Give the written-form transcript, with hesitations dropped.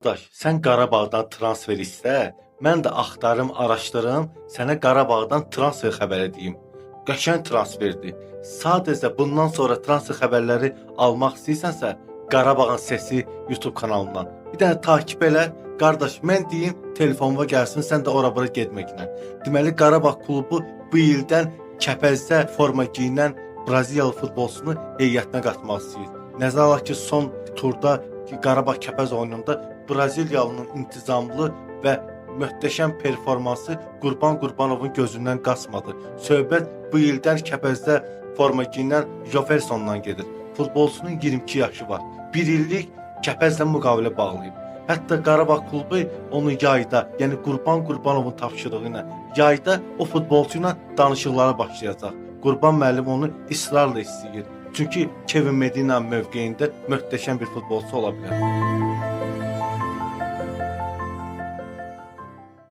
Daş, sən Qarabağdan transfer istə, mən də axtarım, araşdırım, sənə Qarabağdan transfer xəbəri deyim. Qəşəng transferdir. Sadəcə bundan sonra transfer xəbərləri almaq istəyirsənsə, Qarabağın Səsi YouTube kanalından bir dənə takip elə. Qardaş, mən deyim, telefonuma gəlsin, sən də ora-bura getməklə. Deməli, Qarabağ klubu bu ildən Kəpəzdə forma geyinən Braziliyalı futbolçunu heyətinə qatmaq istəyir. Nəzərə alaq ki, son turda Qarabağ Kəpəz oyununda Braziliyalının intizamlı və möhtəşəm performansı Qurban Qurbanovun gözündən qaçmadı. Söhbət bu ildən Kəpəzdə forma geyinən Jeffersondan gedir. Futbolçunun 22 yaşı var. 1 illik Kəpəzlə müqavilə bağlayıb. Hətta Qarabağ klubu onu yayda, yəni Qurban Qurbanovun tapşırığı ilə yayda o futbolçu ilə danışıqlara başlayacaq. Qurban müəllim onu israrla istəyir. Çünki Kevin Medina mövqeyində möhtəşəm bir futbolçu ola bilər.